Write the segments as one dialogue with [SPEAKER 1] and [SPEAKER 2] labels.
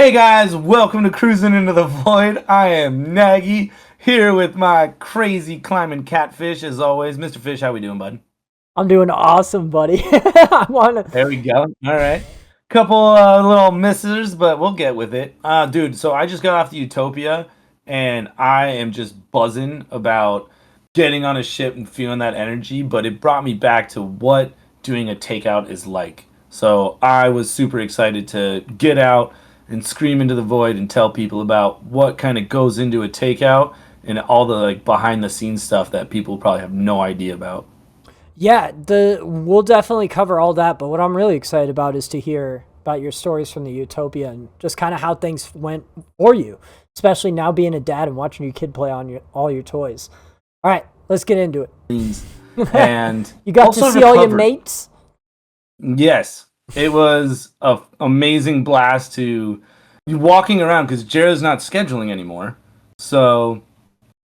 [SPEAKER 1] Hey guys, welcome to Cruising into the Void. I am Nagy here with my crazy climbing catfish as always. Mr. Fish, how we doing, bud?
[SPEAKER 2] I'm doing awesome, buddy. I want
[SPEAKER 1] There
[SPEAKER 2] to.
[SPEAKER 1] we go. All right. Couple little misses, but we'll get with it. Dude, so I just got off the Utopia and I am just buzzing about getting on a ship and feeling that energy, but it brought me back to what doing a takeout is like. So I was super excited to get out and scream into the void and tell people about what kind of goes into a takeout and all the like behind the scenes stuff that people probably have no idea about.
[SPEAKER 2] Yeah, we'll definitely cover all that. But what I'm really excited about is to hear about your stories from the Utopia and just kind of how things went for you, especially now being a dad and watching your kid play on all your toys. All right, let's get into it.
[SPEAKER 1] And
[SPEAKER 2] You got to
[SPEAKER 1] also
[SPEAKER 2] see all your
[SPEAKER 1] recovered.
[SPEAKER 2] mates.
[SPEAKER 1] Yes, it was a amazing blast to be walking around because Jared's not scheduling anymore. So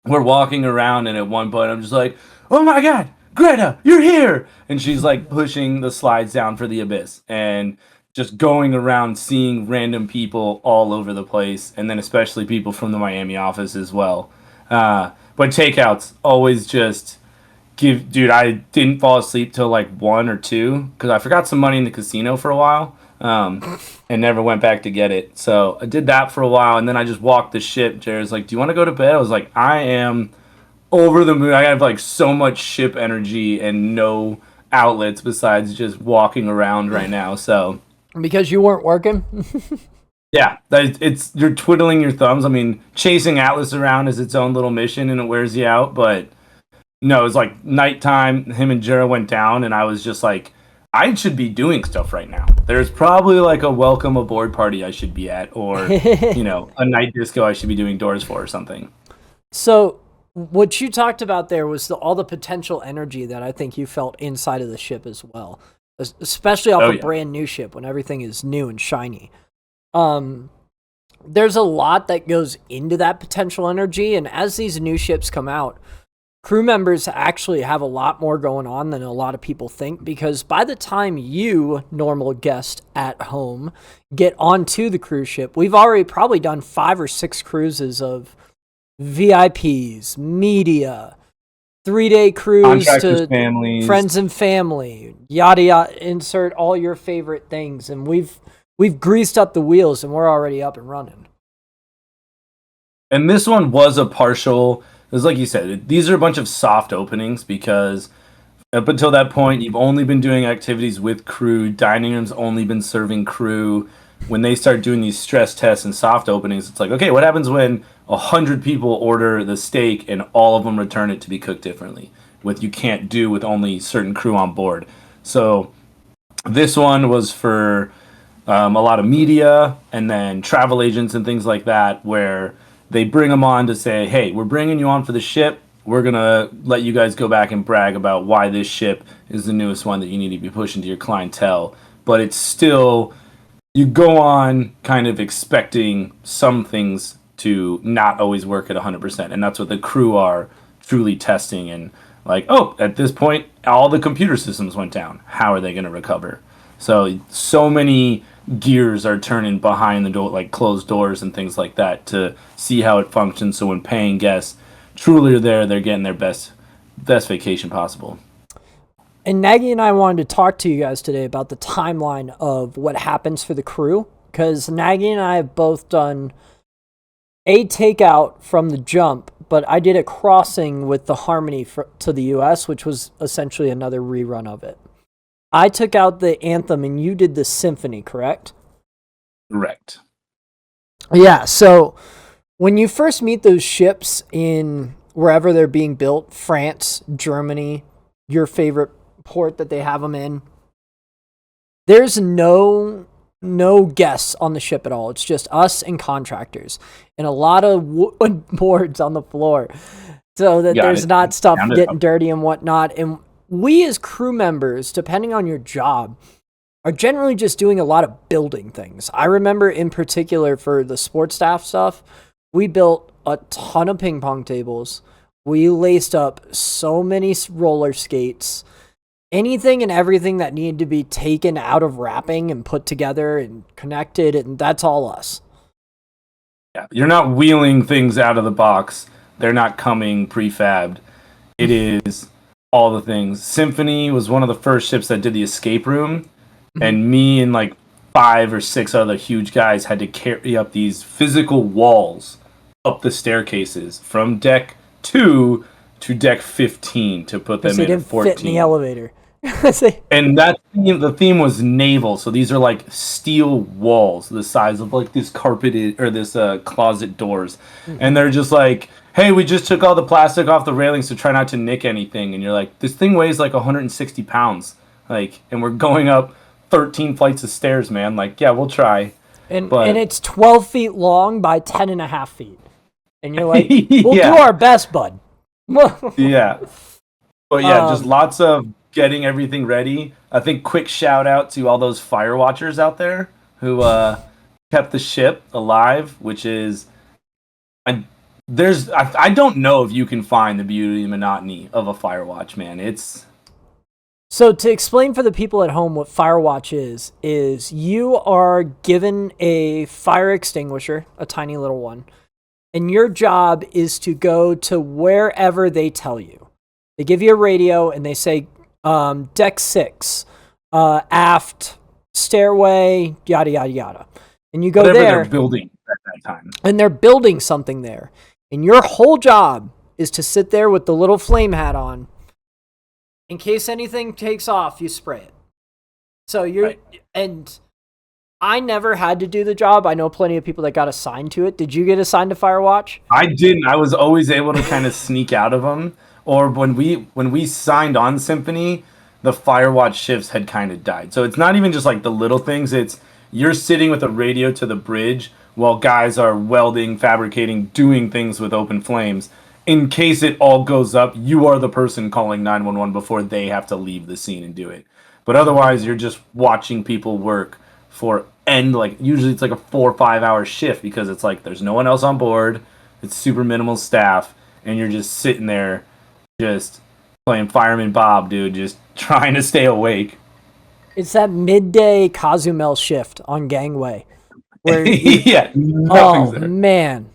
[SPEAKER 1] we're walking around, and at one point, I'm just like, "Oh my God, Greta, you're here!" And she's like pushing the slides down for the abyss, and just going around seeing random people all over the place, and then especially people from the Miami office as well. But takeouts always just dude, I didn't fall asleep till like 1 or 2 because I forgot some money in the casino for a while, and never went back to get it. So I did that for a while, and then I just walked the ship. Jared's like, "Do you want to go to bed?" I was like, "I am over the moon. I have like so much ship energy and no outlets besides just walking around right now." So
[SPEAKER 2] Because you weren't working.
[SPEAKER 1] yeah, it's you're twiddling your thumbs. I mean, chasing Atlas around is its own little mission and it wears you out, but no, it was like nighttime. Him and Jera went down, and I was just like, I should be doing stuff right now. There's probably like a welcome aboard party I should be at, or a night disco I should be doing doors for or something.
[SPEAKER 2] So what you talked about there was all the potential energy that I think you felt inside of the ship as well, especially off
[SPEAKER 1] Oh
[SPEAKER 2] a
[SPEAKER 1] yeah,
[SPEAKER 2] brand new ship when everything is new and shiny. Um, there's a lot that goes into that potential energy, and as these new ships come out, crew members actually have a lot more going on than a lot of people think, because by the time you, normal guest at home, get onto the cruise ship, we've already probably done 5 or 6 cruises of VIPs, media, 3-day cruise
[SPEAKER 1] contractors,
[SPEAKER 2] to
[SPEAKER 1] families,
[SPEAKER 2] friends and family, yada yada, insert all your favorite things, and we've greased up the wheels and we're already up and running.
[SPEAKER 1] and this one was a partial. It's like you said, these are a bunch of soft openings because up until that point, you've only been doing activities with crew. Dining room's only been serving crew. When they start doing these stress tests and soft openings, it's like, okay, what happens when 100 people order the steak and all of them return it to be cooked differently? With you can't do with only certain crew on board. So this one was for a lot of media and then travel agents and things like that, where they bring them on to say, hey, we're bringing you on for the ship. We're going to let you guys go back and brag about why this ship is the newest one that you need to be pushing to your clientele. But it's still, you go on kind of expecting some things to not always work at 100%. And that's what the crew are truly testing. And like, oh, at this point, all the computer systems went down. How are they going to recover? So many gears are turning behind the door, like closed doors and things like that, to see how it functions. So when paying guests truly are there, they're getting their best vacation possible.
[SPEAKER 2] And Nagy and I wanted to talk to you guys today about the timeline of what happens for the crew, because Nagy and I have both done a takeout from the jump, but I did a crossing with the Harmony to the US, which was essentially another rerun of it. I took out the Anthem and you did the Symphony, correct?
[SPEAKER 1] Correct.
[SPEAKER 2] Yeah, so when you first meet those ships in wherever they're being built, France, Germany, your favorite port that they have them in, there's no guests on the ship at all. It's just us and contractors and a lot of wood boards on the floor so that
[SPEAKER 1] Got
[SPEAKER 2] there's
[SPEAKER 1] it.
[SPEAKER 2] not stuff
[SPEAKER 1] Sounded
[SPEAKER 2] getting dirty and whatnot. And we as crew members, depending on your job, are generally just doing a lot of building things. I remember in particular for the sports staff stuff, we built a ton of ping pong tables. We laced up so many roller skates. Anything and everything that needed to be taken out of wrapping and put together and connected, and that's all us.
[SPEAKER 1] Yeah, you're not wheeling things out of the box. They're not coming prefabbed. It is all the things. Symphony was one of the first ships that did the escape room, and me and like 5 or 6 other huge guys had to carry up these physical walls up the staircases from deck 2 to deck 15 to put them
[SPEAKER 2] They
[SPEAKER 1] in
[SPEAKER 2] didn't
[SPEAKER 1] 14.
[SPEAKER 2] fit in the elevator.
[SPEAKER 1] And the theme was naval, so these are like steel walls the size of like this carpeted or this closet doors, and they're just like, hey, we just took all the plastic off the railings to try not to nick anything, and you're like, this thing weighs like 160 pounds, like, and we're going up 13 flights of stairs, man. Like, yeah, we'll try.
[SPEAKER 2] And
[SPEAKER 1] But
[SPEAKER 2] it's 12 feet long by 10.5 feet. And you're like, we'll
[SPEAKER 1] Yeah.
[SPEAKER 2] do our best, bud.
[SPEAKER 1] Yeah. But yeah, just lots of getting everything ready. I think quick shout out to all those fire watchers out there who kept the ship alive, which is I don't know if you can find the beauty and monotony of a fire watch, man. It's
[SPEAKER 2] So to explain for the people at home what Firewatch is you are given a fire extinguisher, a tiny little one, and your job is to go to wherever they tell you. They give you a radio and they say, deck 6, aft, stairway, yada, yada, yada. And you go
[SPEAKER 1] whatever
[SPEAKER 2] there.
[SPEAKER 1] they're building at that time.
[SPEAKER 2] And they're building something there. And your whole job is to sit there with the little flame hat on. In case anything takes off, you spray it. So you're, right. And I never had to do the job. I know plenty of people that got assigned to it. Did you get assigned to Firewatch?
[SPEAKER 1] I didn't. I was always able to kind of sneak out of them. Or when we signed on Symphony, the Firewatch shifts had kind of died. So it's not even just like the little things. It's you're sitting with a radio to the bridge while guys are welding, fabricating, doing things with open flames. In case it all goes up, you are the person calling 911 before they have to leave the scene and do it. But otherwise, you're just watching people work for like usually it's like a 4 or 5 hour shift because it's like there's no one else on board. It's super minimal staff, and you're just sitting there, just playing Fireman Bob, dude, just trying to stay awake.
[SPEAKER 2] It's that midday Cozumel shift on Gangway. Where
[SPEAKER 1] yeah.
[SPEAKER 2] Oh, there. Man.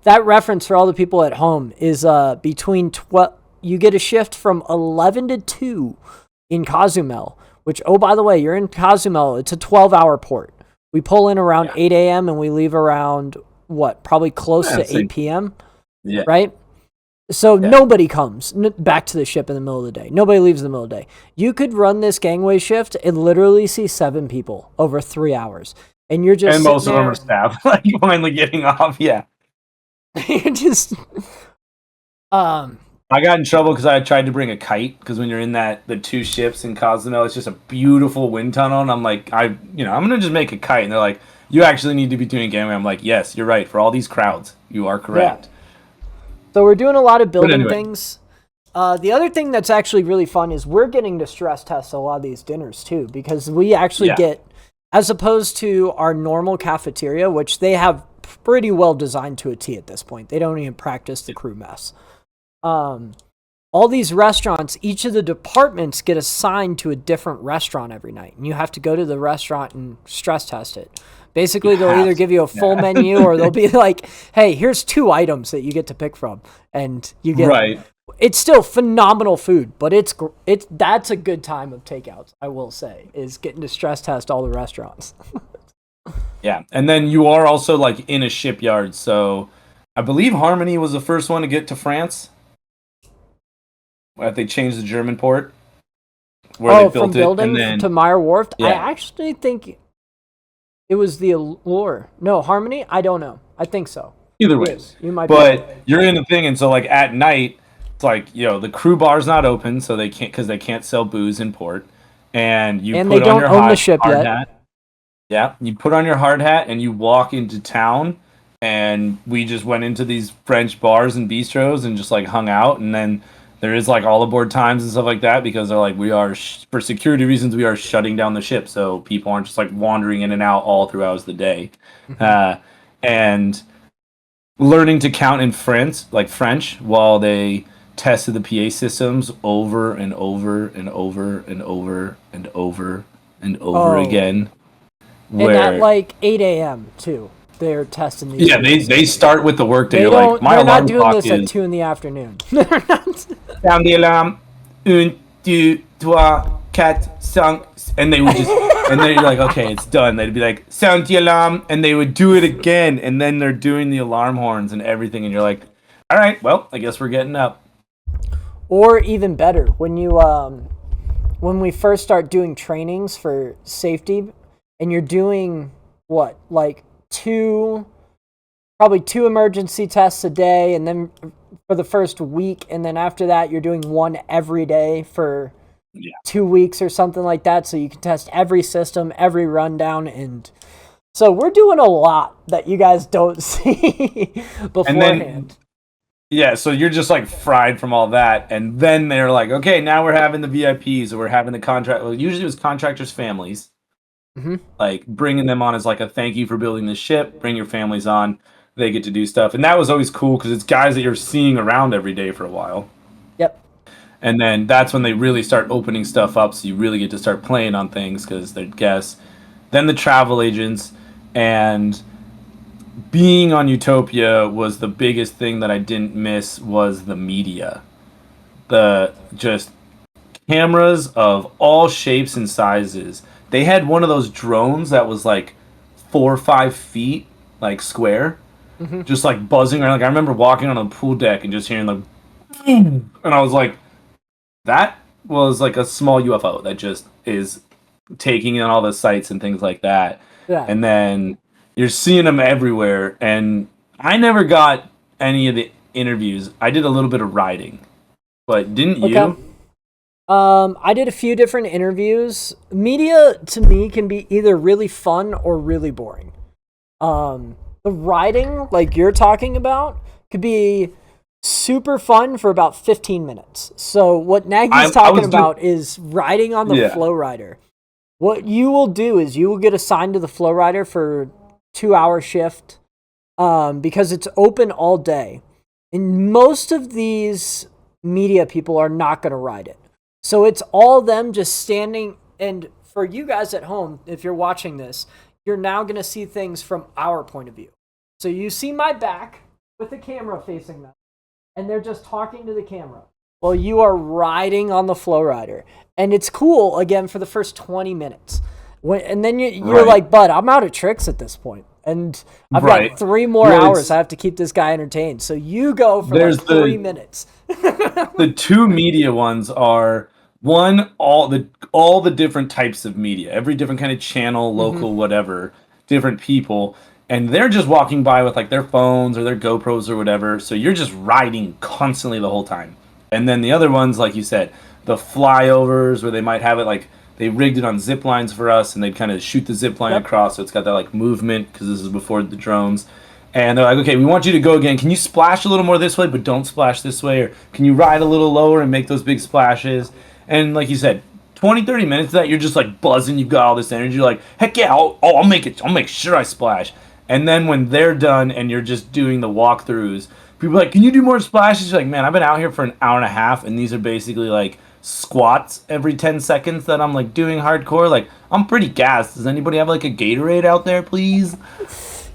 [SPEAKER 2] That reference for all the people at home is between 12. You get a shift from 11 to 2 in Cozumel, which, oh, by the way, you're in Cozumel. It's a 12-hour port. We pull in around 8 a.m. and we leave around, probably close to 8 p.m., right? So nobody comes back to the ship in the middle of the day. Nobody leaves in the middle of the day. You could run this gangway shift and literally see 7 people over 3 hours. And you're just
[SPEAKER 1] and most of them are staff, like finally getting off, yeah.
[SPEAKER 2] You're just...
[SPEAKER 1] I got in trouble because I tried to bring a kite, because when you're in the 2 ships in Cozumel, it's just a beautiful wind tunnel, and I'm like, I'm going to just make a kite. And they're like, you actually need to be doing gangway. I'm like, yes, you're right. For all these crowds, you are correct. Yeah.
[SPEAKER 2] So we're doing a lot of building things. The other thing that's actually really fun is we're getting to stress test a lot of these dinners too, because we actually get, as opposed to our normal cafeteria, which they have pretty well designed to a T at this point. They don't even practice the crew mess. All these restaurants, each of the departments get assigned to a different restaurant every night, and you have to go to the restaurant and stress test it. Basically, they'll either give you a full menu or they'll be like, hey, here's 2 items that you get to pick from. And you get... Right. It's still phenomenal food, but that's a good time of takeouts, I will say, is getting to stress test all the restaurants.
[SPEAKER 1] Yeah, and then you are also like in a shipyard, so I believe Harmony was the first one to get to France. They changed the German port where they built
[SPEAKER 2] from building
[SPEAKER 1] and then,
[SPEAKER 2] to Meyer Wharf?
[SPEAKER 1] Yeah.
[SPEAKER 2] I actually think it was the Allure. No, Harmony? I don't know. I think so.
[SPEAKER 1] Either way.
[SPEAKER 2] Yes, you might
[SPEAKER 1] but you're in the thing, and so like at night, it's like, the crew bar's not open, so they can't, because they can't sell booze in port. And you put on your hard hat. Yeah, you put on your hard hat and you walk into town, and we just went into these French bars and bistros and just like hung out, and then there is like all aboard times and stuff like that, because they're like, we are for security reasons we are shutting down the ship, so people aren't just like wandering in and out all throughout the day. And learning to count in French while they tested the PA systems over and over and over and over and over and over again.
[SPEAKER 2] And at like 8 a.m. too. they're testing these.
[SPEAKER 1] Yeah, they start with the workday.
[SPEAKER 2] They
[SPEAKER 1] Like, my
[SPEAKER 2] they're not
[SPEAKER 1] alarm
[SPEAKER 2] doing
[SPEAKER 1] clock
[SPEAKER 2] this at
[SPEAKER 1] is
[SPEAKER 2] 2 in the afternoon.
[SPEAKER 1] sound the alarm, un, deux, trois, quatre, cinq, and they would just, and then you're like, okay, it's done. They'd be like, sound the alarm, and they would do it again, and then they're doing the alarm horns and everything, and you're like, all right, well, I guess we're getting up.
[SPEAKER 2] Or even better, when we first start doing trainings for safety, and you're doing what, like probably two emergency tests a day, and then for the first week, and then after that you're doing one every day for 2 weeks or something like that, so you can test every system, every rundown, and so we're doing a lot that you guys don't see beforehand.
[SPEAKER 1] Yeah, so you're just like fried from all that, and then they're like, okay, now we're having the VIPs, or we're having the contract. Well, usually it was contractors' families, like bringing them on as like a thank you for building this ship. Bring your families on; they get to do stuff, and that was always cool because it's guys that you're seeing around every day for a while.
[SPEAKER 2] Yep.
[SPEAKER 1] And then that's when they really start opening stuff up, so you really get to start playing on things because they're guests. Then the travel agents, and being on Utopia was the biggest thing that I didn't miss was the media. The just cameras of all shapes and sizes. They had one of those drones that was like 4 or 5 feet, like square, just like buzzing around. Like I remember walking on a pool deck and just hearing the boom, and I was like, that was like a small UFO that just is taking in all the sights and things like that.
[SPEAKER 2] Yeah.
[SPEAKER 1] And then you're seeing them everywhere, and I never got any of the interviews. I did a little bit of writing, but didn't you?
[SPEAKER 2] I did a few different interviews. Media, to me, can be either really fun or really boring. The writing, like you're talking about, could be super fun for about 15 minutes. So what Nagy's talking about is writing on the flow rider. What you will do is you will get assigned to the flow rider for 2-hour shift, because it's open all day. And most of these media people are not going to ride it. So it's all them just standing. And for you guys at home, if you're watching this, you're now going to see things from our point of view. So you see my back with the camera facing them, and they're just talking to the camera. Well, you are riding on the flow rider. And it's cool, again, for the first 20 minutes. And then you're like, bud, I'm out of tricks at this point. And I've got 3 more hours I have to keep this guy entertained. So you go for like 3 minutes.
[SPEAKER 1] The 2 media ones are, one, all the different types of media. Every different kind of channel, local, whatever, different people. And they're just walking by with like their phones or their GoPros or whatever. So you're just riding constantly the whole time. And then the other ones, like you said, the flyovers where they might have it like they rigged it on zip lines for us, and they'd kind of shoot the zip line across, so it's got that like movement because this is before the drones. And they're like, okay, we want you to go again. Can you splash a little more this way, but don't splash this way? Or can you ride a little lower and make those big splashes? And like you said, 20, 30 minutes of that, you're just like buzzing. You've got all this energy. You're like, heck yeah, I'll make it. I'll make sure I splash. And then when they're done and you're just doing the walkthroughs, people are like, can you do more splashes? You're like, man, I've been out here for an hour and a half, and these are basically like squats every 10 seconds that I'm like doing hardcore. Like, I'm pretty gassed. Does anybody have like a Gatorade out there, please?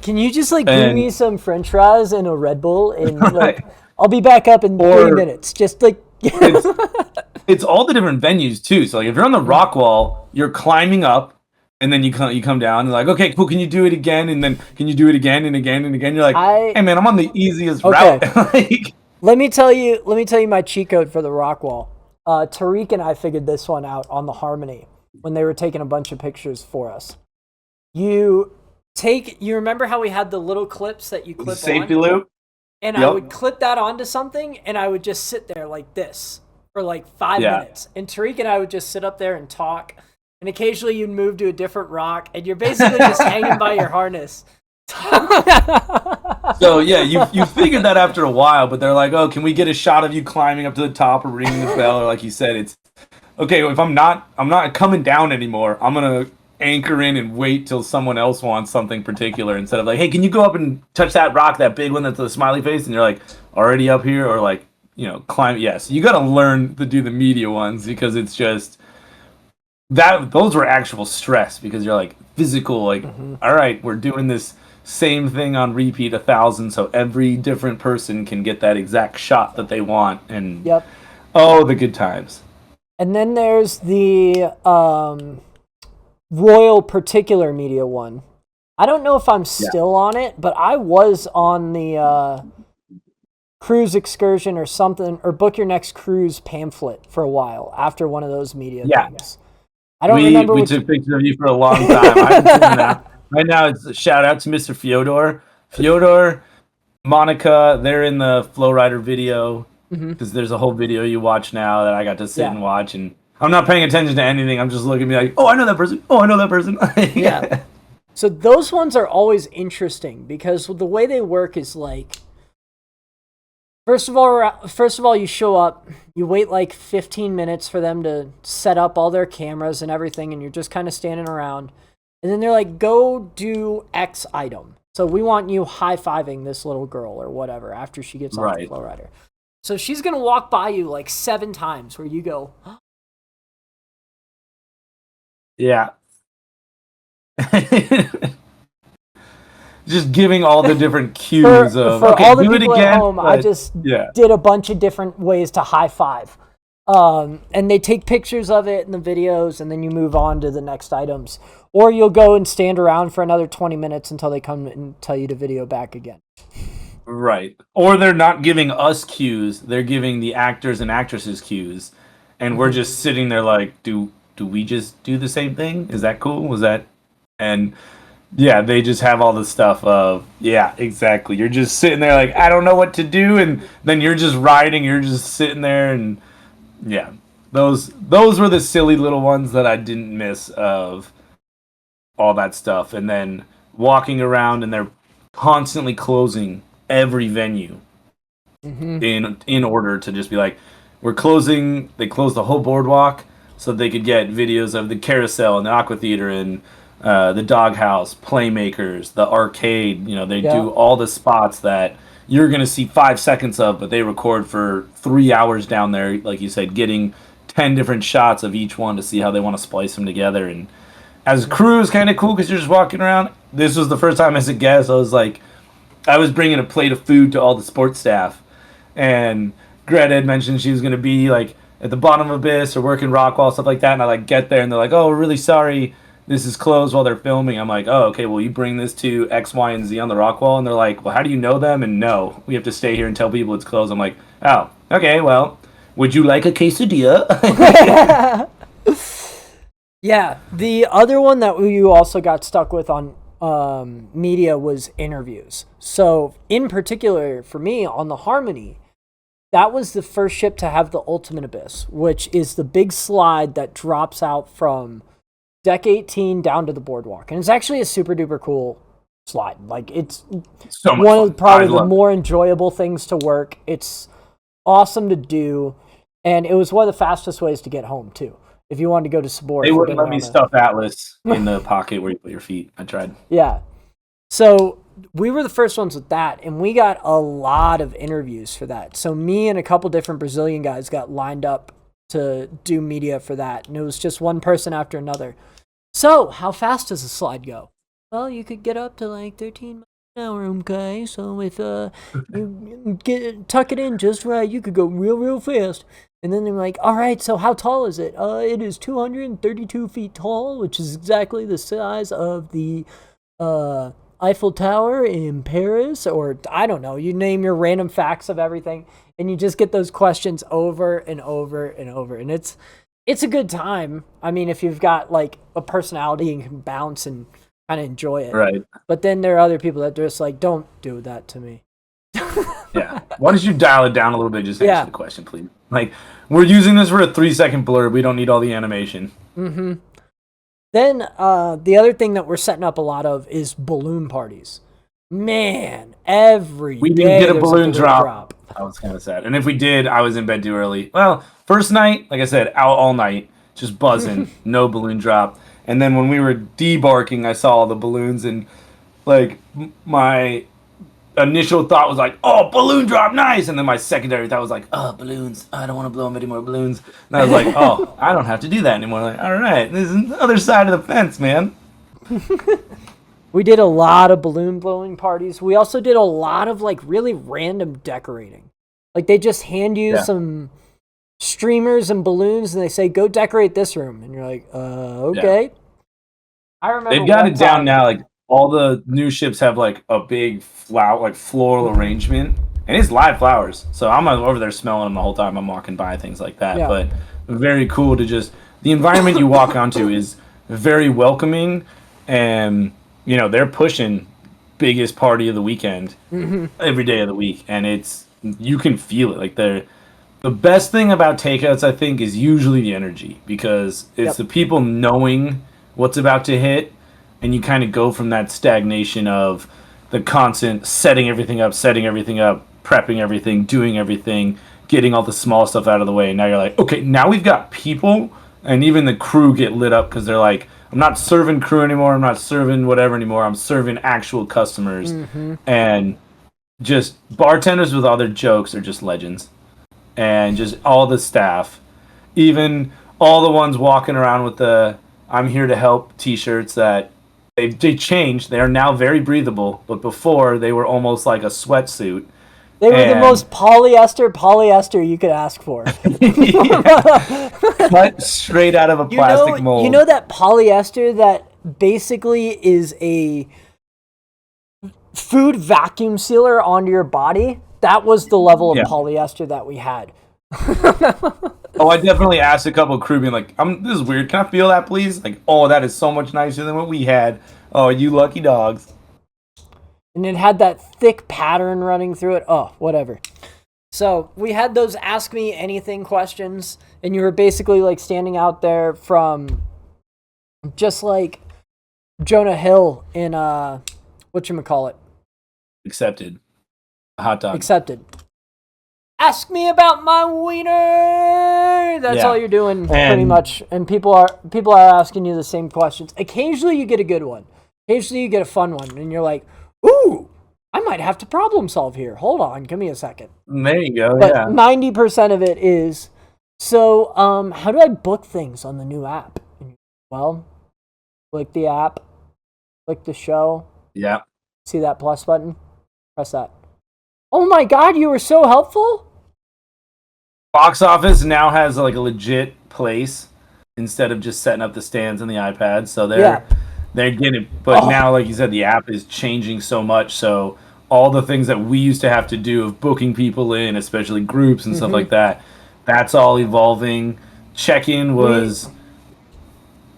[SPEAKER 2] Can you just like give me some French fries and a Red Bull, and like I'll be back up in 3 minutes. Just like
[SPEAKER 1] it's all the different venues too. So like if you're on the rock wall, you're climbing up, and then you come down and like, okay, cool, can you do it again? And then can you do it again and again and again? You're like, hey man, I'm on the easiest route. Like,
[SPEAKER 2] let me tell you my cheat code for the rock wall. Tariq and I figured this one out on the Harmony when they were taking a bunch of pictures for us. You remember how we had the little clips that you clip
[SPEAKER 1] safety
[SPEAKER 2] on?
[SPEAKER 1] loop?
[SPEAKER 2] And I would clip that onto something, and I would just sit there like this for like 5 minutes. And Tariq and I would just sit up there and talk. And occasionally you'd move to a different rock, and you're basically just hanging by your harness.
[SPEAKER 1] So yeah, you figured that after a while, but they're like, oh, can we get a shot of you climbing up to the top or ringing the bell? Or like you said, it's okay. If I'm not coming down anymore, I'm gonna anchor in and wait till someone else wants something particular instead of like, hey, can you go up and touch that rock, that big one that's a smiley face? And you're like, already up here, or like, climb. Yes, you got to learn to do the media ones because it's just those were actual stress because you're like physical, like, all right, we're doing this same thing on repeat 1,000, so every different person can get that exact shot that they want. And
[SPEAKER 2] Yep.
[SPEAKER 1] oh, the good times.
[SPEAKER 2] And then there's the Royal Particular Media one. I don't know if I'm still on it, but I was on the cruise excursion or something, or book your next cruise pamphlet for a while after one of those media things. I don't remember.
[SPEAKER 1] We took pictures of you for a long time. I haven't seen that. Right now, it's a shout out to Mr. Fyodor, Monica. They're in the Flowrider video because there's a whole video you watch now that I got to sit and watch, and I'm not paying attention to anything. I'm just looking at me like, oh, I know that person. Oh, I know that person.
[SPEAKER 2] Yeah. So those ones are always interesting because the way they work is like, first of all, you show up, you wait like 15 minutes for them to set up all their cameras and everything, and you're just kind of standing around. And then they're like, go do X item. So we want you high-fiving this little girl or whatever after she gets off the Flowrider. So she's going to walk by you like 7 times where you go, huh?
[SPEAKER 1] Yeah. Just giving all the different cues
[SPEAKER 2] for all the people at home. I just did a bunch of different ways to high five, and they take pictures of it in the videos, and then you move on to the next items, or you'll go and stand around for another 20 minutes until they come and tell you to video back again.
[SPEAKER 1] Right, or they're not giving us cues; they're giving the actors and actresses cues, and we're just sitting there like, do we just do the same thing? Is that cool? Was that and yeah, they just have all the stuff of, yeah, exactly. You're just sitting there like, I don't know what to do, and then you're just riding, you're just sitting there, and yeah. Those were the silly little ones that I didn't miss of all that stuff. And then walking around, and they're constantly closing every venue in order to just be like, we're closing, they closed the whole boardwalk so they could get videos of the carousel and the aqua theater and the doghouse, playmakers, the arcade. You know, they do all the spots that you're going to see 5 seconds of, but they record for 3 hours down there, like you said, getting 10 different shots of each one to see how they want to splice them together. And as a crew, is kind of cool because you're just walking around. This was the first time as a guest, I was bringing a plate of food to all the sports staff, and Greta had mentioned she was going to be like at the bottom of Abyss or working Rockwall, stuff like that, and I like get there and they're like, oh, we're really sorry, this is closed while they're filming. I'm like, oh, okay, well, you bring this to X, Y, and Z on the Rockwall, and they're like, well, how do you know them? And no, we have to stay here and tell people it's closed. I'm like, oh, okay, well, would you like a quesadilla?
[SPEAKER 2] Yeah, the other one that you also got stuck with on media was interviews. So in particular for me on the Harmony, that was the first ship to have the Ultimate Abyss, which is the big slide that drops out from deck 18 down to the boardwalk. And it's actually a super duper cool slide. Like, it's
[SPEAKER 1] so
[SPEAKER 2] one of probably the more enjoyable things to work. It's awesome to do, and it was one of the fastest ways to get home too. If you wanted to go to Sabor,
[SPEAKER 1] they wouldn't let me stuff Atlas in the pocket where you put your feet. I tried.
[SPEAKER 2] Yeah. So we were the first ones with that, and we got a lot of interviews for that. So me and a couple different Brazilian guys got lined up to do media for that, and it was just one person after another. So how fast does the slide go? Well, you could get up to like 13 miles an hour, okay? So if you tuck it in just right, you could go real fast. And then they're like, all right, so how tall is it? It is 232 feet tall, which is exactly the size of the Eiffel Tower in Paris, or I don't know, you name your random facts of everything, and you just get those questions over and over and over. And it's a good time. I mean, if you've got like a personality and can bounce and kind of enjoy it.
[SPEAKER 1] Right.
[SPEAKER 2] But then there are other people that just like, don't do that to me.
[SPEAKER 1] Yeah. Why don't you dial it down a little bit? Just answer the question, please. Like, we're using this for a 3-second blurb. We don't need all the animation.
[SPEAKER 2] Mm-hmm. Then the other thing that we're setting up a lot of is balloon parties. Man, we
[SPEAKER 1] didn't get a balloon drop. I was kind of sad. And if we did, I was in bed too early. Well, first night, like I said, out all night, just buzzing, no balloon drop. And then when we were debarking, I saw all the balloons, and like my initial thought was like, oh, balloon drop, nice. And then my secondary thought was like, oh, balloons, I don't want to blow them any more balloons. And I was like, oh, I don't have to do that anymore. Like, all right, this is the other side of the fence, man.
[SPEAKER 2] We did a lot of balloon blowing parties. We also did a lot of like really random decorating. Like they just hand you some streamers and balloons and they say, go decorate this room. And you're like, okay. Yeah. I remember
[SPEAKER 1] they've got it down now. Like all the new ships have like a big floral arrangement, and it's live flowers. So I'm over there smelling them the whole time I'm walking by, things like that. Yeah. But very cool to just, the environment you walk onto is very welcoming, and you know, they're pushing biggest party of the weekend every day of the week, and it's, you can feel it. Like the best thing about takeouts, I think, is usually the energy, because it's the people knowing what's about to hit, and you kind of go from that stagnation of the constant setting everything up, prepping everything, doing everything, getting all the small stuff out of the way, and now you're like, okay, now we've got people, and even the crew get lit up because they're like, I'm not serving crew anymore, I'm not serving whatever anymore, I'm serving actual customers. And just bartenders with all their jokes are just legends. And just all the staff, even all the ones walking around with the I'm here to help t-shirts, that they changed. They are now very breathable, but before they were almost like a sweatsuit.
[SPEAKER 2] They were the most polyester you could ask for.
[SPEAKER 1] Cut straight out of a plastic mold.
[SPEAKER 2] You know that polyester that basically is a food vacuum sealer onto your body? That was the level of polyester that we had.
[SPEAKER 1] Oh, I definitely asked a couple of crew being like, this is weird. Can I feel that, please? Like, oh, that is so much nicer than what we had. Oh, you lucky dogs.
[SPEAKER 2] And it had that thick pattern running through it. Oh, whatever. So we had those ask me anything questions, and you were basically like standing out there from just like Jonah Hill in whatchamacallit?
[SPEAKER 1] Accepted. Hot dog.
[SPEAKER 2] Accepted. Ask me about my wiener. That's all you're doing pretty much. And people are asking you the same questions. Occasionally you get a good one. Occasionally you get a fun one, and you're like, ooh, I might have to problem solve here. Hold on, give me a second.
[SPEAKER 1] There you go.
[SPEAKER 2] But 90% of it is, so how do I book things on the new app? Well, click the app, click the show.
[SPEAKER 1] Yeah.
[SPEAKER 2] See that plus button? Press that. Oh my God, you were so helpful.
[SPEAKER 1] Box office now has like a legit place instead of just setting up the stands and the iPads. So they're getting, but now, like you said, the app is changing so much. So all the things that we used to have to do of booking people in, especially groups and stuff like that, that's all evolving. Check-in was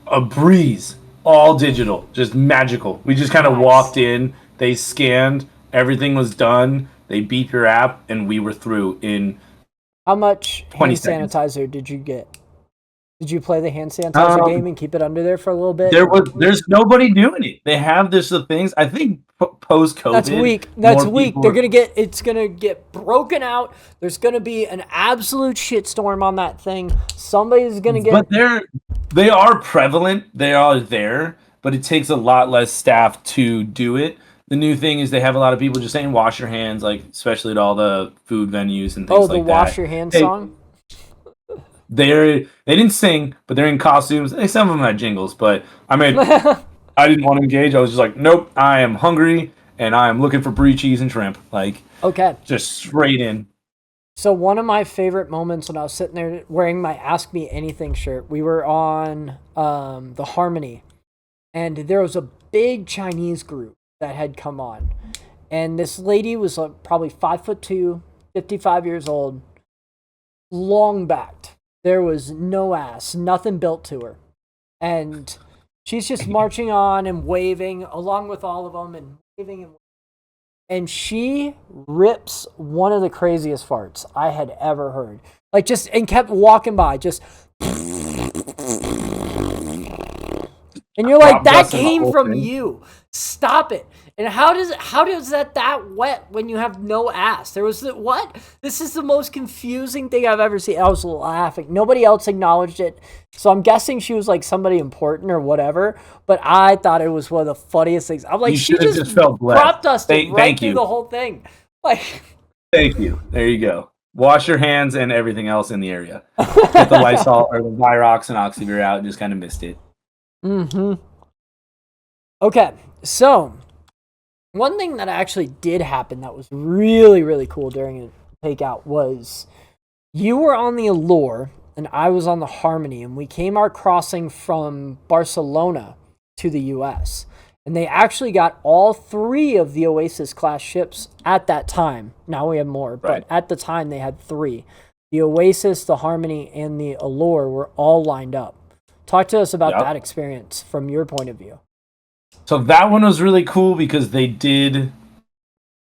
[SPEAKER 1] a breeze, all digital, just magical. We just kind of walked in, they scanned, everything was done. They beep your app, and we were through in
[SPEAKER 2] How much hand sanitizer did you get? Did you play the hand sanitizer game and keep it under there for a little bit?
[SPEAKER 1] There's nobody doing it. They have this things. I think post COVID.
[SPEAKER 2] That's weak. It's gonna get broken out. There's gonna be an absolute shitstorm on that thing. Somebody's gonna get.
[SPEAKER 1] But they are prevalent. They are there, but it takes a lot less staff to do it. The new thing is they have a lot of people just saying wash your hands, like especially at all the food venues and things like that.
[SPEAKER 2] Oh, the wash your hands song?
[SPEAKER 1] They didn't sing, but they're in costumes. Some of them had jingles, but I mean, I didn't want to engage. I was just like, nope, I am hungry and I am looking for brie cheese and shrimp. Like,
[SPEAKER 2] okay,
[SPEAKER 1] just straight in.
[SPEAKER 2] So one of my favorite moments when I was sitting there wearing my Ask Me Anything shirt, we were on the Harmony, and there was a big Chinese group that had come on, and this lady was like probably 5'2", 55 years old, long backed. There was no ass, nothing built to her, and she's just marching on and waving along with all of them and waving, and she rips one of the craziest farts I had ever heard. Like just, and kept walking by, just, and you're like, that came from you. Stop it. And how does that wet when you have no ass? There was what? This is the most confusing thing I've ever seen. I was laughing. Nobody else acknowledged it. So I'm guessing she was like somebody important or whatever. But I thought it was one of the funniest things. I'm like,
[SPEAKER 1] you
[SPEAKER 2] she just
[SPEAKER 1] felt blessed.
[SPEAKER 2] prop dusted right through the whole thing. Like,
[SPEAKER 1] thank you. There you go. Wash your hands and everything else in the area. Get the Lysol or the Virox and Oxyvir out and just kind of missed it.
[SPEAKER 2] Mm-hmm. Okay, so one thing that actually did happen that was really, really cool during a takeout was you were on the Allure and I was on the Harmony, and we came our crossing from Barcelona to the US. And they actually got all three of the Oasis class ships at that time. Now we have more, but
[SPEAKER 1] Right.
[SPEAKER 2] at the time they had three. The Oasis, the Harmony, and the Allure were all lined up. Talk to us about
[SPEAKER 1] Yep.
[SPEAKER 2] that experience from your point of view.
[SPEAKER 1] So that one was really cool because they did.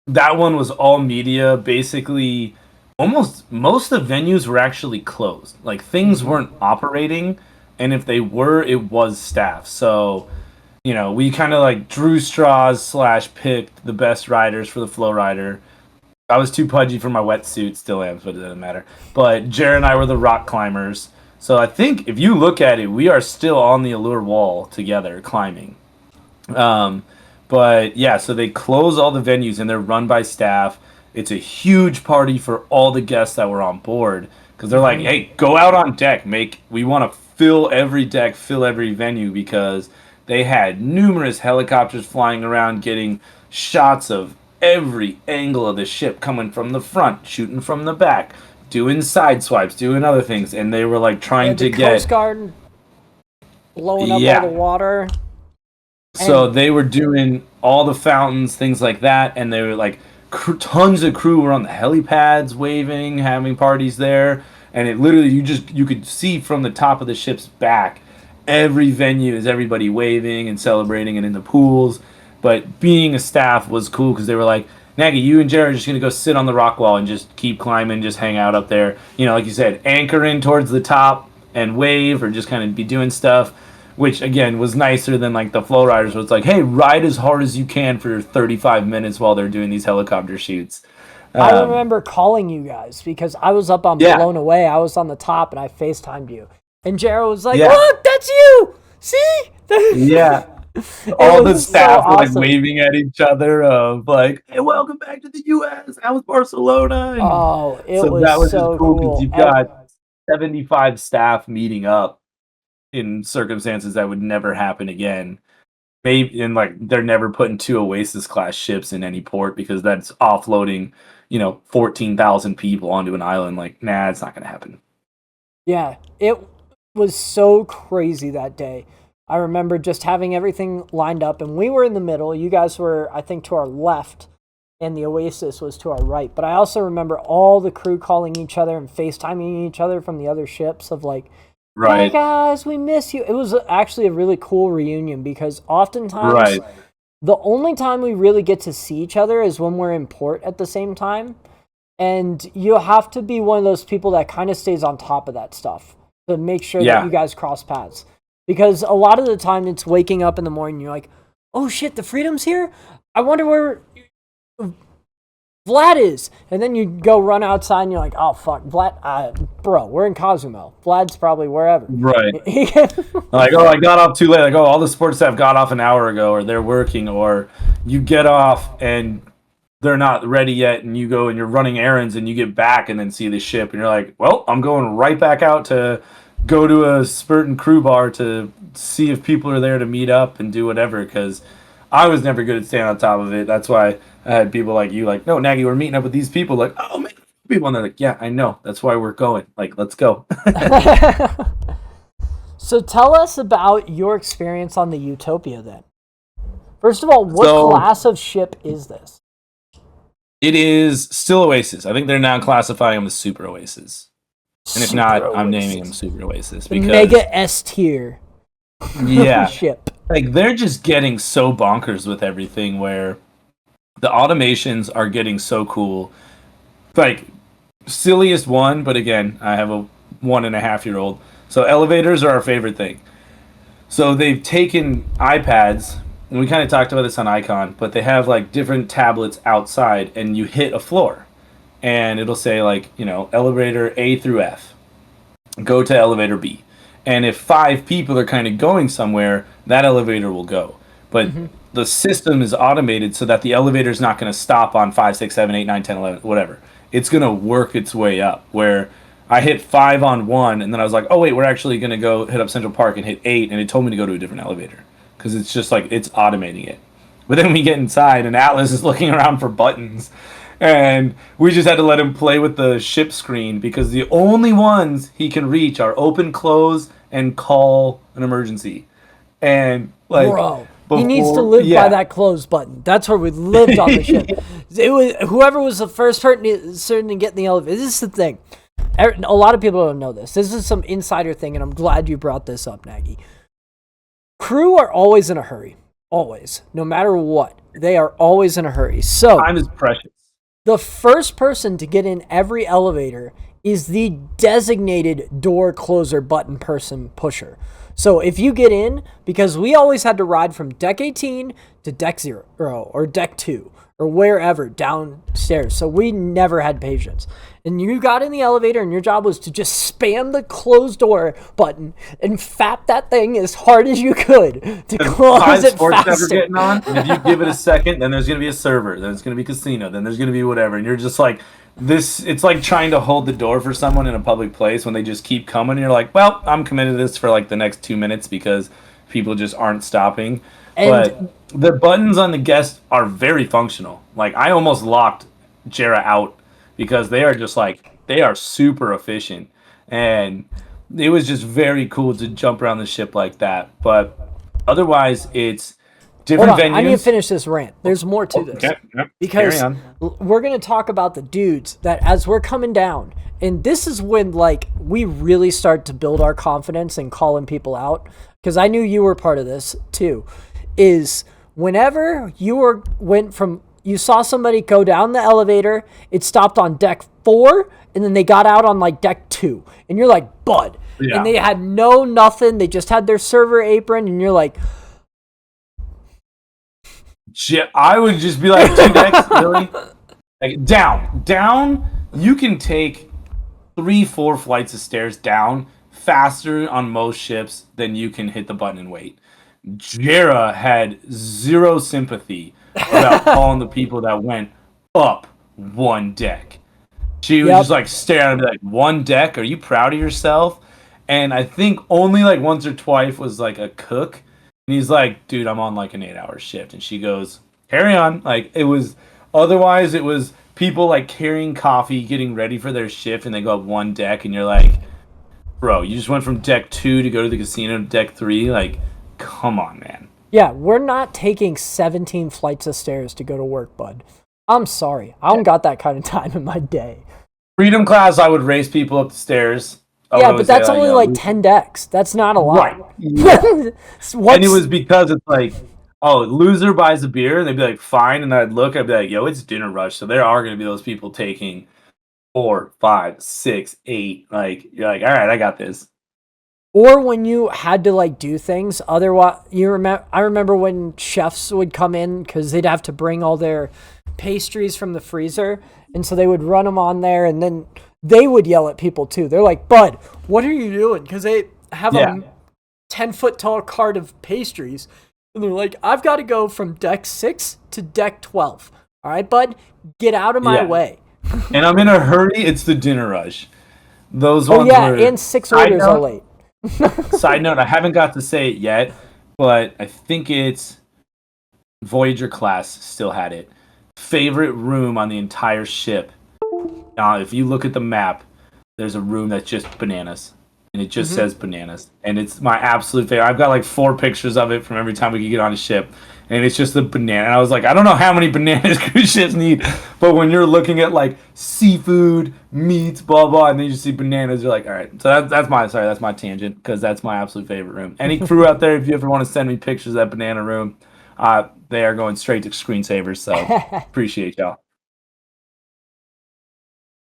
[SPEAKER 1] That one was all media. Basically, almost most of the venues were actually closed. Like things weren't operating, and if they were, it was staff. So we kind of like drew straws slash picked the best riders for the flow rider. I was too pudgy for my wetsuit, still am, but it doesn't matter. But Jared and I were the rock climbers. So I think if you look at it, we are still on the Allure wall together climbing. Um, but yeah, so they close all the venues and they're run by staff. It's a huge party for all the guests that were on board because they're like, "Hey, go out on deck. We want to fill every deck, fill every venue because they had numerous helicopters flying around, getting shots of every angle of the ship, coming from the front, shooting from the back, doing side swipes, doing other things, and they were like trying to
[SPEAKER 2] The
[SPEAKER 1] get
[SPEAKER 2] Coast Guard blowing up all
[SPEAKER 1] yeah."
[SPEAKER 2] the water.
[SPEAKER 1] So they were doing all the fountains, things like that, and they were like tons of crew were on the helipads, waving, having parties there, and it literally you could see from the top of the ship's back, every venue is everybody waving and celebrating, and in the pools. But being a staff was cool because they were like, Nagy, you and Jared are just gonna go sit on the rock wall and just keep climbing, just hang out up there. Like you said, anchor in towards the top and wave, or just kind of be doing stuff, which again was nicer than like the flow riders. Was like, hey, ride as hard as you can for 35 minutes while they're doing these helicopter shoots.
[SPEAKER 2] I remember calling you guys because I was up on
[SPEAKER 1] Yeah,
[SPEAKER 2] Blown Away. I was on the top and I FaceTimed you. And Jared was like,
[SPEAKER 1] yeah,
[SPEAKER 2] look, that's you. See?
[SPEAKER 1] yeah.
[SPEAKER 2] It
[SPEAKER 1] All the
[SPEAKER 2] was so
[SPEAKER 1] staff were like
[SPEAKER 2] awesome.
[SPEAKER 1] waving at each other of like, hey, welcome back to the U.S. How was Barcelona? And
[SPEAKER 2] Oh, it
[SPEAKER 1] so
[SPEAKER 2] was
[SPEAKER 1] that was just
[SPEAKER 2] so
[SPEAKER 1] cool because
[SPEAKER 2] cool.
[SPEAKER 1] you've got 75 staff meeting up in circumstances that would never happen again. Maybe and like they're never putting two Oasis class ships in any port because that's offloading, 14,000 people onto an island. Like, nah, it's not gonna happen.
[SPEAKER 2] Yeah, it was so crazy that day. I remember just having everything lined up, and we were in the middle. You guys were, I think, to our left, and the Oasis was to our right. But I also remember all the crew calling each other and FaceTiming each other from the other ships of like, hey
[SPEAKER 1] Right,
[SPEAKER 2] guys, we miss you. It was actually a really cool reunion because oftentimes
[SPEAKER 1] right,
[SPEAKER 2] the only time we really get to see each other is when we're in port at the same time. And you have to be one of those people that kind of stays on top of that stuff to make sure that you
[SPEAKER 1] yeah,
[SPEAKER 2] guys cross paths. Because a lot of the time it's waking up in the morning and you're like, oh shit, the Freedom's here? I wonder where Vlad is. And then you go run outside and you're like, oh fuck, Vlad, bro, we're in Cozumel. Vlad's probably wherever.
[SPEAKER 1] right. Like, oh, I got off too late. Like, oh, all the sports staff got off an hour ago, or they're working, or you get off and they're not ready yet, and you go and you're running errands, and you get back and then see the ship, and you're like, well, I'm going right back out to go to a Spurton crew bar to see if people are there to meet up and do whatever. Because I was never good at staying on top of it. That's why I had people like you, like, no, Nagy, we're meeting up with these people. Like, oh man, people, and they're like, yeah, I know. That's why we're going. Like, let's go.
[SPEAKER 2] So tell us about your experience on the Utopia then. First of all, what
[SPEAKER 1] So
[SPEAKER 2] class of ship is this?
[SPEAKER 1] it is still Oasis. I think they're now classifying them as Super Oasis. And if
[SPEAKER 2] Super
[SPEAKER 1] not, I'm naming them
[SPEAKER 2] Oasis.
[SPEAKER 1] Super Oasis
[SPEAKER 2] The
[SPEAKER 1] because
[SPEAKER 2] Mega S tier
[SPEAKER 1] yeah,
[SPEAKER 2] ship.
[SPEAKER 1] like they're just getting so bonkers with everything where the automations are getting so cool. Like silliest one, but again, I have a 1.5-year-old. So elevators are our favorite thing. So they've taken iPads, and we kind of talked about this on Icon, but they have like different tablets outside, and you hit a floor, and it'll say like, elevator A through F, go to elevator B. And if 5 people are kind of going somewhere, that elevator will go. But the system is automated so that the elevator is not going to stop on 5, 6, 7, 8, 9, 10, 11, whatever. It's going to work its way up. Where I hit 5 on one, and then I was like, oh, wait, we're actually going to go hit up Central Park and hit 8, and it told me to go to a different elevator. because it's just like it's automating it. But then we get inside, and Atlas is looking around for buttons, and we just had to let him play with the ship screen because the only ones he can reach are open, close, and call an emergency. And like,
[SPEAKER 2] bro, he needs to live by that close button. That's where we lived on the ship. It was whoever was the first person to get in the elevator. This is the thing. A lot of people don't know this. This is some insider thing, and I'm glad you brought this up, Nagy. Crew are always in a hurry. Always. No matter what. They are always in a hurry. So
[SPEAKER 1] time is precious.
[SPEAKER 2] The first person to get in every elevator is the designated door closer button person pusher. So if you get in, because we always had to ride from deck 18 to deck 0 or deck 2 or wherever downstairs. So we never had patience. And you got in the elevator and your job was to just spam the closed door button and fap that thing as hard as you could to close it faster.
[SPEAKER 1] Getting on, and if you give it a second, then there's going to be a server, then it's going to be casino, then there's going to be whatever. And you're just like, it's like trying to hold the door for someone in a public place when they just keep coming. And you're like, well, I'm committed to this for like the next 2 minutes because people just aren't stopping. But the buttons on the guest are very functional. Like, I almost locked Jera out because they are just like, they are super efficient. And it was just very cool to jump around the ship like that. But otherwise, it's different venues.
[SPEAKER 2] I need to finish this rant. There's more to this.
[SPEAKER 1] Okay. Yep.
[SPEAKER 2] Because we're going to talk about the dudes that as we're coming down, and this is when like we really start to build our confidence and calling people out. Because I knew you were part of this too. Is whenever you saw somebody go down the elevator, it stopped on deck 4, and then they got out on like deck 2, and you're like, bud. Yeah. And they had nothing. They just had their server apron, and you're like,
[SPEAKER 1] shit. I would just be like, 2 decks, really? Like, down. You can take 3-4 flights of stairs down faster on most ships than you can hit the button and wait. Jera had zero sympathy about calling the people that went up 1 deck. She was just like staring at me like, 1 deck? Are you proud of yourself? And I think only like once or twice was like a cook. And he's like, dude, I'm on like an 8-hour shift. And she goes, carry on. Like, otherwise it was people like carrying coffee, getting ready for their shift, and they go up 1 deck, and you're like, bro, you just went from deck 2 to go to the casino to deck 3? Like, come on, man.
[SPEAKER 2] Yeah, we're not taking 17 flights of stairs to go to work, bud. I'm sorry. I don't got that kind of time in my day.
[SPEAKER 1] Freedom class, I would race people up the stairs.
[SPEAKER 2] Yeah, but that's only like 10 decks. That's not a lot.
[SPEAKER 1] Right. Yeah. And it was because it's like, oh, loser buys a beer, and they'd be like, fine. And I'd be like, yo, it's dinner rush. So there are going to be those people taking 4, 5, 6, 8. Like, you're like, all right, I got this.
[SPEAKER 2] Or when you had to like do things, otherwise, I remember when chefs would come in because they'd have to bring all their pastries from the freezer, and so they would run them on there, and then they would yell at people too. They're like, "Bud, what are you doing?" Because they have a 10-foot tall cart of pastries, and they're like, "I've got to go from deck 6 to deck 12. All right, bud, get out of my way."
[SPEAKER 1] And I'm in a hurry. It's the dinner rush. Those ones. Oh yeah,
[SPEAKER 2] and 6 orders are late.
[SPEAKER 1] Side note, I haven't got to say it yet, but I think it's Voyager class still had it. Favorite room on the entire ship. If you look at the map, there's a room that's just bananas. And it just says bananas. And it's my absolute favorite. I've got like 4 pictures of it from every time we could get on a ship. And it's just the banana. And I was like, I don't know how many bananas cruise ships need. But when you're looking at like seafood, meats, blah, blah, and then you see bananas, you're like, all right. So that's my tangent, because that's my absolute favorite room. Any crew out there, if you ever want to send me pictures of that banana room, they are going straight to screensavers. So appreciate y'all.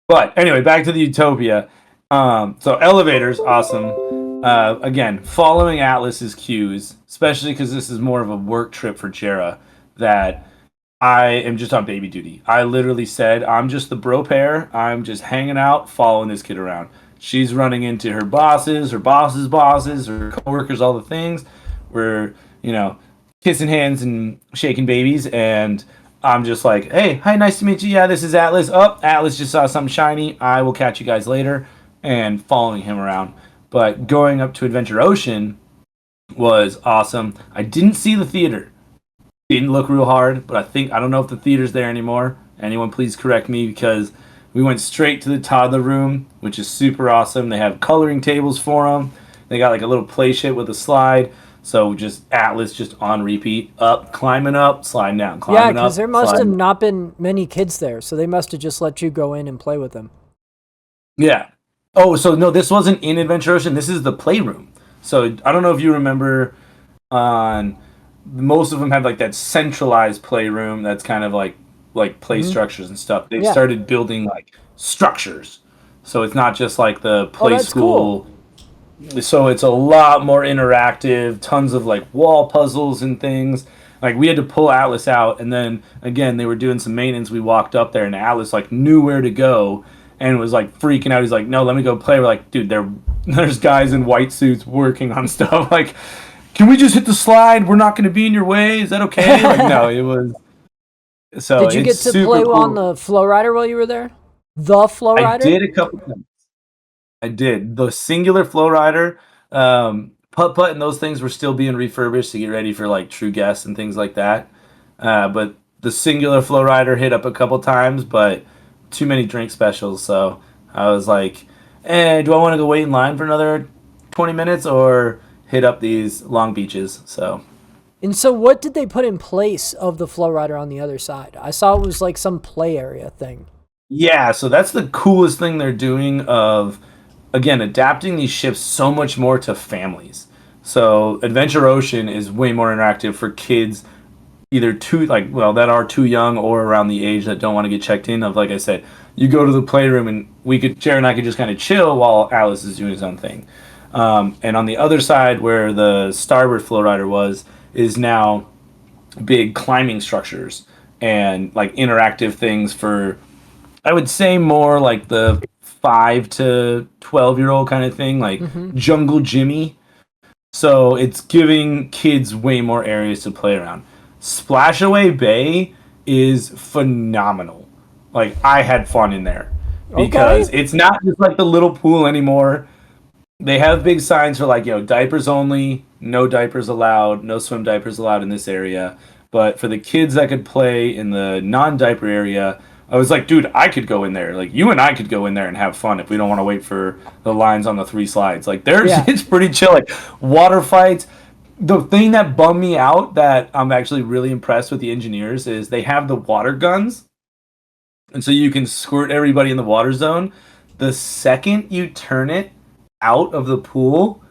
[SPEAKER 1] But anyway, back to the Utopia. So elevators, awesome. Again, following Atlas's cues, especially because this is more of a work trip for Jera, that I am just on baby duty. I literally said, I'm just the bro pair. I'm just hanging out, following this kid around. She's running into her bosses, her bosses, her coworkers, all the things. We're, kissing hands and shaking babies, and I'm just like, hey, hi, nice to meet you. Yeah, this is Atlas. Oh, Atlas just saw something shiny. I will catch you guys later. And following him around. But going up to Adventure Ocean, was awesome. I didn't see the theater. Didn't look real hard, but I don't know if the theater's there anymore. Anyone please correct me, because we went straight to the toddler room, which is super awesome. They have coloring tables for them. They got like a little play shit with a slide. So just Atlas just on repeat, climbing up, sliding down,
[SPEAKER 2] Yeah,
[SPEAKER 1] climbing
[SPEAKER 2] because
[SPEAKER 1] up,
[SPEAKER 2] there must have
[SPEAKER 1] sliding.
[SPEAKER 2] not been many kids there, so they must have just let you go in and play with them.
[SPEAKER 1] Yeah. Oh, so no, this wasn't in Adventure Ocean. This is the playroom. So I don't know if you remember on most of them have like that centralized playroom that's kind of like play
[SPEAKER 2] Hmm.
[SPEAKER 1] structures and stuff. They've
[SPEAKER 2] Yeah.
[SPEAKER 1] started building like structures. So it's not just like the
[SPEAKER 2] Oh,
[SPEAKER 1] play
[SPEAKER 2] that's cool.
[SPEAKER 1] school. So it's a lot more interactive, tons of like wall puzzles and things. Like we had to pull Atlas out, and then again they were doing some maintenance. We walked up there and Atlas like knew where to go and was like freaking out. He's like, "No, let me go play." We're like, "Dude, there's guys in white suits working on stuff. Like, can we just hit the slide? We're not going to be in your way. Is that okay?" Like, no, it was so
[SPEAKER 2] Did you
[SPEAKER 1] it's
[SPEAKER 2] get to
[SPEAKER 1] super
[SPEAKER 2] play on
[SPEAKER 1] cool.
[SPEAKER 2] the Flow Rider while you were there? The Flow
[SPEAKER 1] I
[SPEAKER 2] Rider?
[SPEAKER 1] did a couple times. I did. The singular flow rider, putt putt and those things were still being refurbished to get ready for like true guests and things like that. But the singular flow rider hit up a couple times, but too many drink specials. So I was like, do I want to go wait in line for another 20 minutes or hit up these long beaches? So
[SPEAKER 2] And so, what did they put in place of the Flow Rider on the other side? I saw it was like some play area thing.
[SPEAKER 1] yeah, so that's the coolest thing they're doing of again adapting these ships so much more to families. So Adventure Ocean is way more interactive for kids either too like well that are too young or around the age that don't want to get checked in of like I said, you go to the playroom and Jared and I could just kind of chill while Alice is doing his own thing. And on the other side where the starboard flow rider was is now big climbing structures and like interactive things for I would say more like the 5 to 12 year old kind of thing, like
[SPEAKER 2] Hmm.
[SPEAKER 1] Jungle Jimmy. So it's giving kids way more areas to play around. Splashaway Bay is phenomenal. Like I had fun in there
[SPEAKER 2] Okay.
[SPEAKER 1] because it's not just like the little pool anymore. They have big signs for like, diapers only, no diapers allowed, no swim diapers allowed in this area. But for the kids that could play in the non-diaper area, I was like, dude, I could go in there. Like you and I could go in there and have fun if we don't want to wait for the lines on the 3 slides. Like there's
[SPEAKER 2] Yeah.
[SPEAKER 1] it's pretty chill. Like water fights. The thing that bummed me out that I'm actually really impressed with the engineers is they have the water guns, and so you can squirt everybody in the water zone. The second you turn it out of the pool,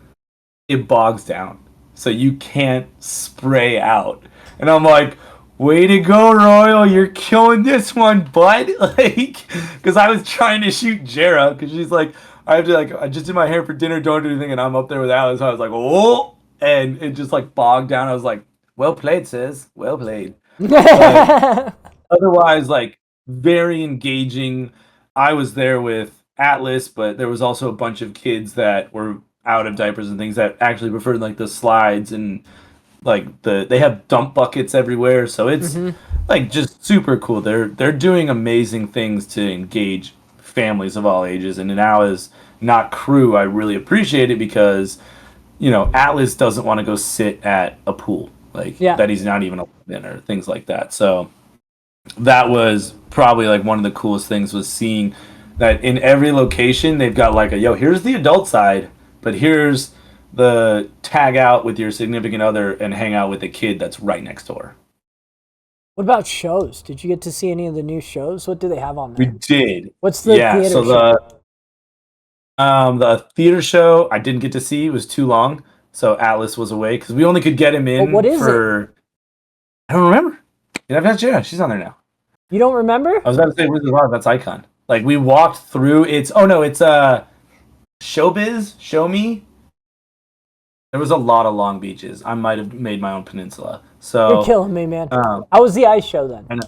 [SPEAKER 1] it bogs down. So you can't spray out. And I'm like, way to go, Royal. You're killing this one, bud. Like, because I was trying to shoot Jera because she's like, I have to, like, I just did my hair for dinner, don't do anything. And I'm up there with Alice. So I was like, oh. And it just, like, bogged down. I was like, well played, sis. Well played. But otherwise, like very engaging. I was there with Atlas, but there was also a bunch of kids that were out of diapers and things that actually preferred like the slides and like they have dump buckets everywhere, so it's
[SPEAKER 2] Hmm.
[SPEAKER 1] like just super cool. They're doing amazing things to engage families of all ages, and now as not crew, I really appreciate it because Atlas doesn't want to go sit at a pool like
[SPEAKER 2] Yeah.
[SPEAKER 1] that he's not even in or things like that. So that was probably like one of the coolest things was seeing that in every location they've got like here's the adult side, but here's the tag out with your significant other and hang out with the kid that's right next door.
[SPEAKER 2] What about shows? Did you get to see any of the new shows? What do they have on
[SPEAKER 1] We
[SPEAKER 2] there?
[SPEAKER 1] did.
[SPEAKER 2] What's the
[SPEAKER 1] Yeah,
[SPEAKER 2] theater
[SPEAKER 1] so
[SPEAKER 2] show?
[SPEAKER 1] the theater show I didn't get to see, it was too long. So Atlas was away because we only could get him
[SPEAKER 2] What
[SPEAKER 1] in
[SPEAKER 2] is it?
[SPEAKER 1] for I don't remember. Yeah, I've got Jera. She's on there now.
[SPEAKER 2] You don't remember?
[SPEAKER 1] I was about to say Wizard of Oz, that's Icon. Like we walked through it's Showbiz, Show Me. There was a lot of long beaches. I might have made my own peninsula.
[SPEAKER 2] You're
[SPEAKER 1] So,
[SPEAKER 2] killing me, man.
[SPEAKER 1] um,
[SPEAKER 2] How was the ice show then?
[SPEAKER 1] I know.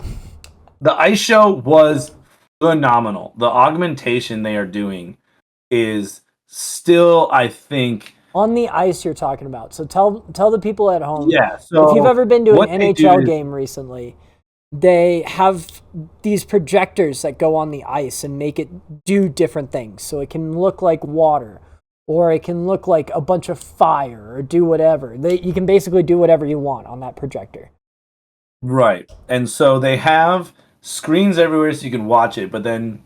[SPEAKER 1] The ice show was phenomenal. The augmentation they are doing is still, I think,
[SPEAKER 2] On the ice you're talking about. So tell the people at home,
[SPEAKER 1] yeah.
[SPEAKER 2] if you've
[SPEAKER 1] So
[SPEAKER 2] ever been to an
[SPEAKER 1] what they do
[SPEAKER 2] NHL
[SPEAKER 1] is,
[SPEAKER 2] game recently, they have these projectors that go on the ice and make it do different things. So it can look like water, or it can look like a bunch of fire or do whatever. You can basically do whatever you want on that projector.
[SPEAKER 1] Right. And so they have screens everywhere so you can watch it, but then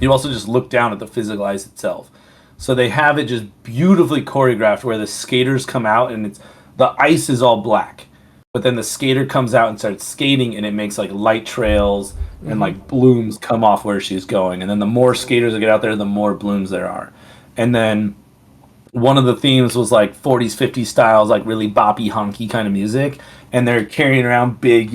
[SPEAKER 1] you also just look down at the physical ice itself. So they have it just beautifully choreographed where the skaters come out and the ice is all black. But then the skater comes out and starts skating and it makes like light trails and like blooms come off where she's going. And then the more skaters that get out there, the more blooms there are. And then one of the themes was like 40s, 50s styles, like really boppy, honky kind of music. And they're carrying around big,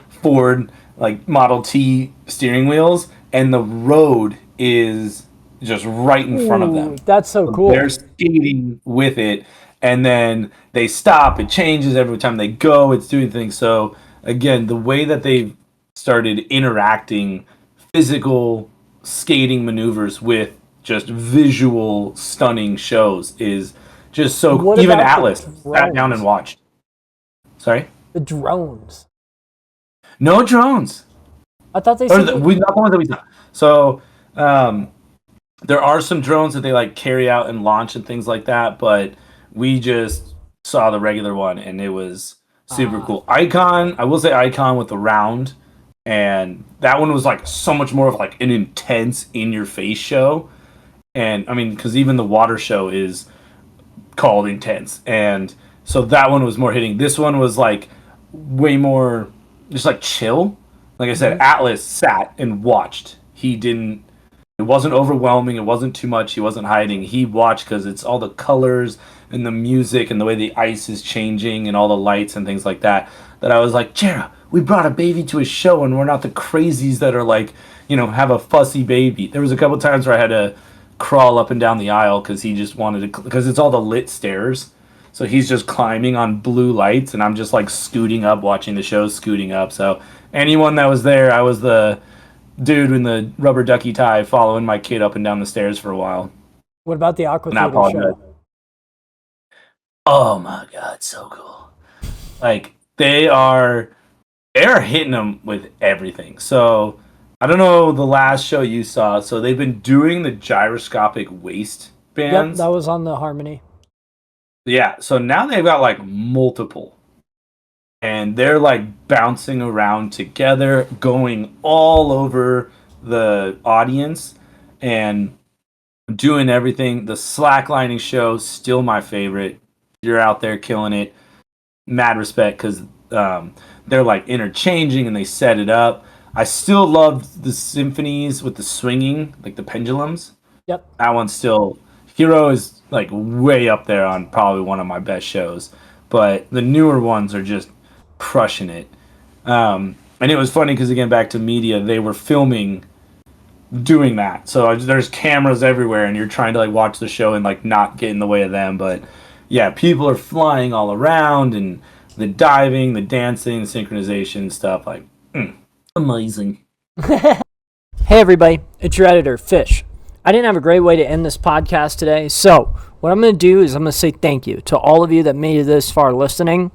[SPEAKER 1] Ford, like Model T steering wheels. And the road is just right in front of them.
[SPEAKER 2] That's so cool.
[SPEAKER 1] They're skating with it. And then they stop. It changes every time they go. It's doing things. So, again, the way that they've started interacting physical skating maneuvers with just visual stunning shows is just so cool. Even Atlas sat down and watched. Sorry?
[SPEAKER 2] The drones.
[SPEAKER 1] No drones.
[SPEAKER 2] I thought they said
[SPEAKER 1] not the ones that we saw. So there are some drones that they like carry out and launch and things like that, but we just saw the regular one and it was super cool. Icon, I will say Icon with the round, and that one was like so much more of like an intense in your face show. And I mean, because even the water show is called Intense, and so that one was more hitting. This one was like way more just like chill. Like I said, Atlas sat and watched. It wasn't overwhelming. It wasn't too much. He wasn't hiding. He watched because it's all the colors and the music and the way the ice is changing and all the lights and things like that. That I was like, Jera, we brought a baby to a show and we're not the crazies that are like, have a fussy baby. There was a couple times where I had to crawl up and down the aisle because he just wanted to, because it's all the lit stairs. So he's just climbing on blue lights and I'm just like scooting up, watching the show, scooting up. So anyone that was there, I was the dude in the rubber ducky tie following my kid up and down the stairs for a while.
[SPEAKER 2] What about the Aqua Theater show?
[SPEAKER 1] Oh my god, so cool. Like they're hitting them with everything. So I don't know the last show you saw. So they've been doing the gyroscopic waistbands.
[SPEAKER 2] Yep, that was on the Harmony.
[SPEAKER 1] Yeah, so now they've got like multiple. And they're like bouncing around together, going all over the audience and doing everything. The slacklining show, still my favorite. You're out there killing it. Mad respect because they're like interchanging and they set it up. I still love the symphonies with the swinging, like the pendulums.
[SPEAKER 2] Yep.
[SPEAKER 1] That one's still... Hero is like way up there on probably one of my best shows. But the newer ones are just crushing it. And it was funny because, again, back to media, they were filming doing that. So there's cameras everywhere and you're trying to like watch the show and like not get in the way of them. But yeah, people are flying all around and the diving, the dancing, the synchronization stuff, like amazing.
[SPEAKER 2] Hey everybody, it's your editor, Fish. I didn't have a great way to end this podcast today, so what I'm going to do is I'm going to say thank you to all of you that made it this far listening.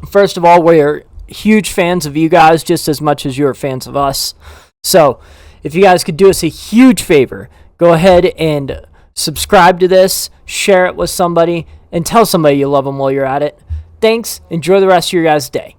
[SPEAKER 2] First of all, we're huge fans of you guys just as much as you're fans of us. So if you guys could do us a huge favor, go ahead and subscribe to this, share it with somebody, and tell somebody you love them while you're at it. Thanks. Enjoy the rest of your guys' day.